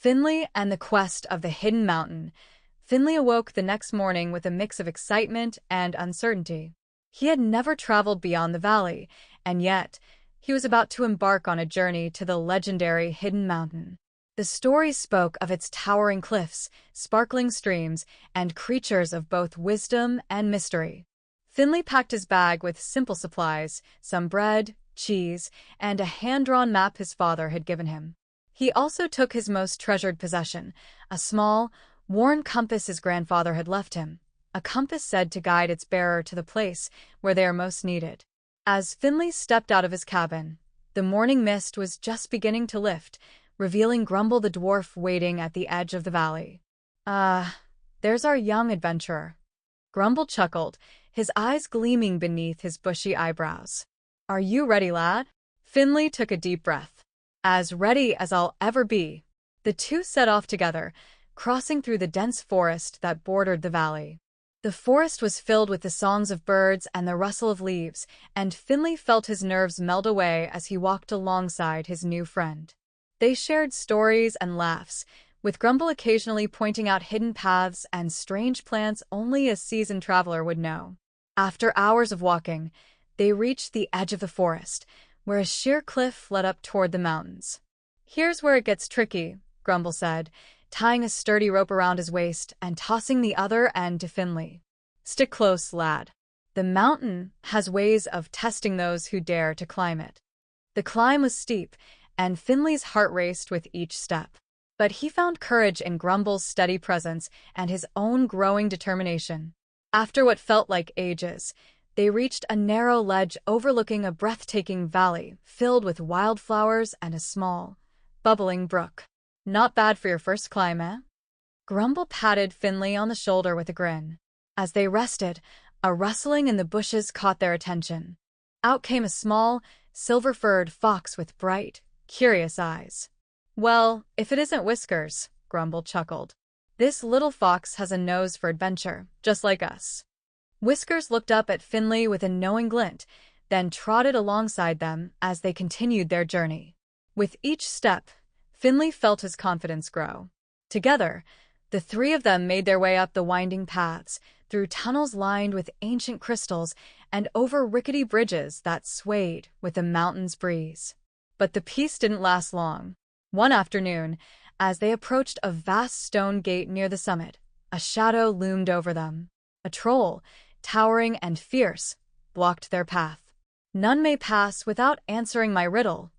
Finnley and the Quest of the Hidden Mountain. Finnley awoke the next morning with a mix of excitement and uncertainty. He had never traveled beyond the valley, and yet he was about to embark on a journey to the legendary Hidden Mountain. The stories spoke of its towering cliffs, sparkling streams, and creatures of both wisdom and mystery. Finnley packed his bag with simple supplies, some bread, cheese, and a hand-drawn map his father had given him. He also took his most treasured possession, a small, worn compass his grandfather had left him, a compass said to guide its bearer to the place where they are most needed. As Finnley stepped out of his cabin, the morning mist was just beginning to lift, revealing Grumble the dwarf waiting at the edge of the valley. There's our young adventurer. Grumble chuckled, his eyes gleaming beneath his bushy eyebrows. Are you ready, lad? Finnley took a deep breath. As ready as I'll ever be. The two set off together, crossing through the dense forest that bordered the valley. The forest was filled with the songs of birds and the rustle of leaves, and Finnley felt his nerves melt away as he walked alongside his new friend. They shared stories and laughs, with Grumble occasionally pointing out hidden paths and strange plants only a seasoned traveler would know. After hours of walking, they reached the edge of the forest, where a sheer cliff led up toward the mountains. Here's where it gets tricky, Grumble said, tying a sturdy rope around his waist and tossing the other end to Finnley. Stick close, lad. The mountain has ways of testing those who dare to climb it. The climb was steep, and Finnley's heart raced with each step. But he found courage in Grumble's steady presence and his own growing determination. After what felt like ages, they reached a narrow ledge overlooking a breathtaking valley filled with wildflowers and a small, bubbling brook. Not bad for your first climb, eh? Grumble patted Finnley on the shoulder with a grin. As they rested, a rustling in the bushes caught their attention. Out came a small, silver-furred fox with bright, curious eyes. Well, if it isn't Whiskers, Grumble chuckled. This little fox has a nose for adventure, just like us. Whiskers looked up at Finnley with a knowing glint, then trotted alongside them as they continued their journey. With each step, Finnley felt his confidence grow. Together, the three of them made their way up the winding paths, through tunnels lined with ancient crystals, and over rickety bridges that swayed with the mountain's breeze. But the peace didn't last long. One afternoon, as they approached a vast stone gate near the summit, a shadow loomed over them. A troll, towering and fierce, blocked their path. None may pass without answering my riddle,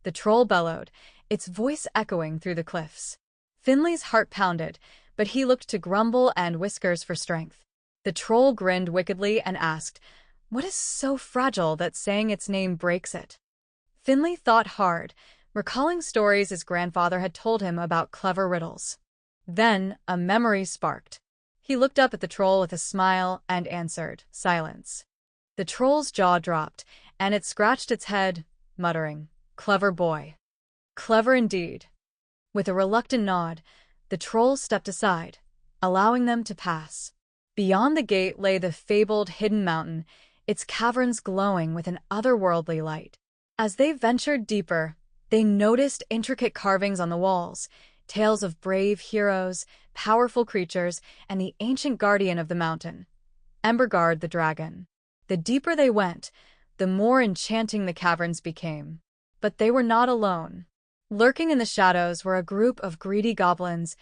the troll bellowed, its voice echoing through the cliffs. Finnley's heart pounded, but he looked to Grumble and Whiskers for strength. The troll grinned wickedly and asked, "What is so fragile that saying its name breaks it?" Finnley thought hard, recalling stories his grandfather had told him about clever riddles. Then a memory sparked. He looked up at the troll with a smile and answered, "Silence." The troll's jaw dropped, and it scratched its head, muttering, "Clever boy." Clever indeed. With a reluctant nod, the troll stepped aside, allowing them to pass. Beyond the gate lay the fabled Hidden Mountain, its caverns glowing with an otherworldly light. As they ventured deeper, they noticed intricate carvings on the walls, tales of brave heroes, powerful creatures, and the ancient guardian of the mountain, Emberguard the dragon. The deeper they went, the more enchanting the caverns became. But they were not alone. Lurking in the shadows were a group of greedy goblins,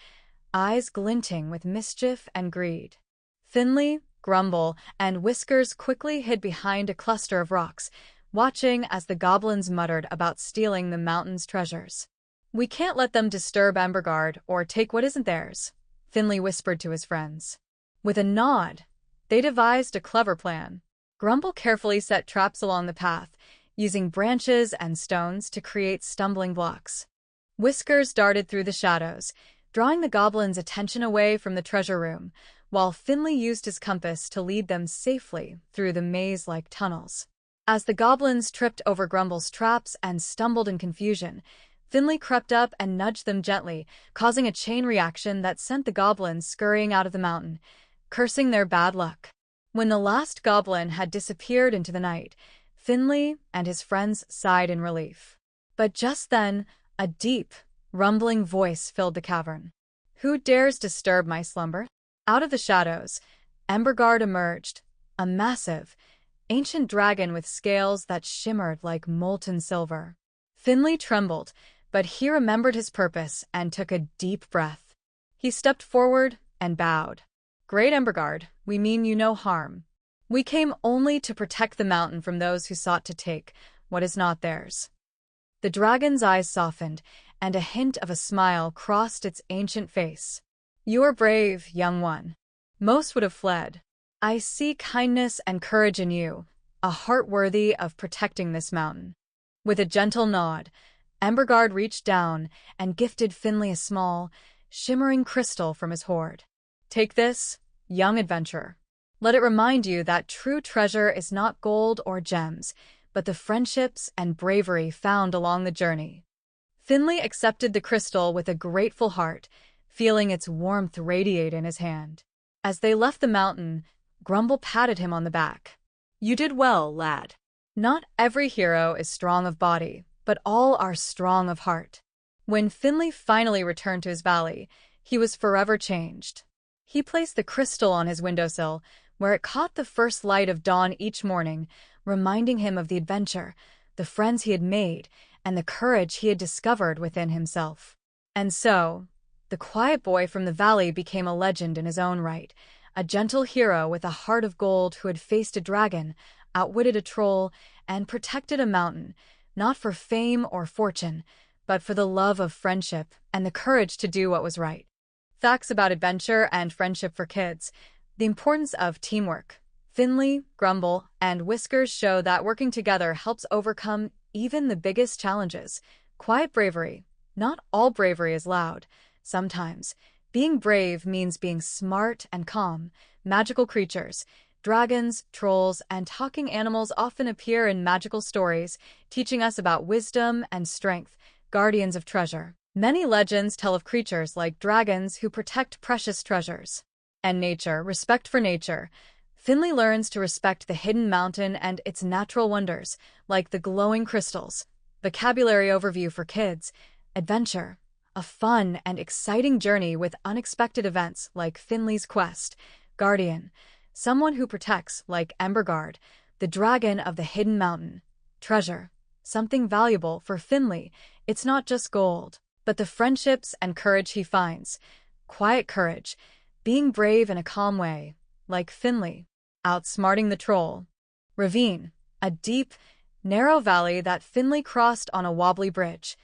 eyes glinting with mischief and greed. Finnley, Grumble, and Whiskers quickly hid behind a cluster of rocks, watching as the goblins muttered about stealing the mountain's treasures. "We can't let them disturb Emberguard or take what isn't theirs," Finnley whispered to his friends. With a nod, they devised a clever plan. Grumble carefully set traps along the path, using branches and stones to create stumbling blocks. Whiskers darted through the shadows, drawing the goblins' attention away from the treasure room, while Finnley used his compass to lead them safely through the maze-like tunnels. As the goblins tripped over Grumble's traps and stumbled in confusion, Finnley crept up and nudged them gently, causing a chain reaction that sent the goblins scurrying out of the mountain, cursing their bad luck. When the last goblin had disappeared into the night, Finnley and his friends sighed in relief. But just then, a deep, rumbling voice filled the cavern. "Who dares disturb my slumber?" Out of the shadows, Emberguard emerged, a massive, ancient dragon with scales that shimmered like molten silver. Finnley trembled, but he remembered his purpose and took a deep breath. He stepped forward and bowed. "Great Emberguard, we mean you no harm. We came only to protect the mountain from those who sought to take what is not theirs." The dragon's eyes softened, and a hint of a smile crossed its ancient face. "You are brave, young one. Most would have fled. I see kindness and courage in you, a heart worthy of protecting this mountain." With a gentle nod, Emberguard reached down and gifted Finnley a small, shimmering crystal from his hoard. "Take this, young adventurer. Let it remind you that true treasure is not gold or gems, but the friendships and bravery found along the journey." Finnley accepted the crystal with a grateful heart, feeling its warmth radiate in his hand. As they left the mountain, Grumble patted him on the back. "You did well, lad. Not every hero is strong of body, but all are strong of heart." When Finnley finally returned to his valley, he was forever changed. He placed the crystal on his windowsill, where it caught the first light of dawn each morning, reminding him of the adventure, the friends he had made, and the courage he had discovered within himself. And so, the quiet boy from the valley became a legend in his own right, a gentle hero with a heart of gold who had faced a dragon, outwitted a troll, and protected a mountain, not for fame or fortune, but for the love of friendship and the courage to do what was right. Facts about adventure and friendship for kids. The importance of teamwork. Finnley, Grumble, and Whiskers show that working together helps overcome even the biggest challenges. Quiet bravery. Not all bravery is loud. Sometimes, being brave means being smart and calm. Magical creatures. Dragons, trolls, and talking animals often appear in magical stories, teaching us about wisdom and strength, guardians of treasure. Many legends tell of creatures like dragons who protect precious treasures. And nature, respect for nature. Finnley learns to respect the hidden mountain and its natural wonders, like the glowing crystals. Vocabulary overview for kids. Adventure. A fun and exciting journey with unexpected events like Finnley's quest. Guardian. Someone who protects, like Emberguard, the dragon of the hidden mountain. Treasure. Something valuable for Finnley. It's not just gold, but the friendships and courage he finds. Quiet courage. Being brave in a calm way, like Finnley. Outsmarting the troll. Ravine. A deep, narrow valley that Finnley crossed on a wobbly bridge.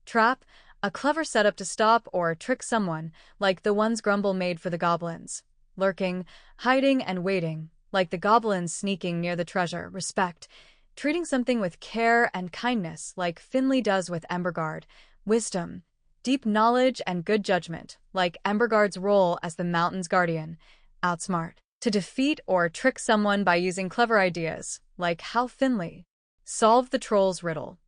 Trap. A clever setup to stop or trick someone, like the ones Grumble made for the goblins. Lurking, hiding, and waiting, like the goblins sneaking near the treasure. Respect. Treating something with care and kindness, like Finnley does with Emberguard. Wisdom. Deep knowledge and good judgment, like Emberguard's role as the mountain's guardian. Outsmart. To defeat or trick someone by using clever ideas, like how Finnley solved the troll's riddle.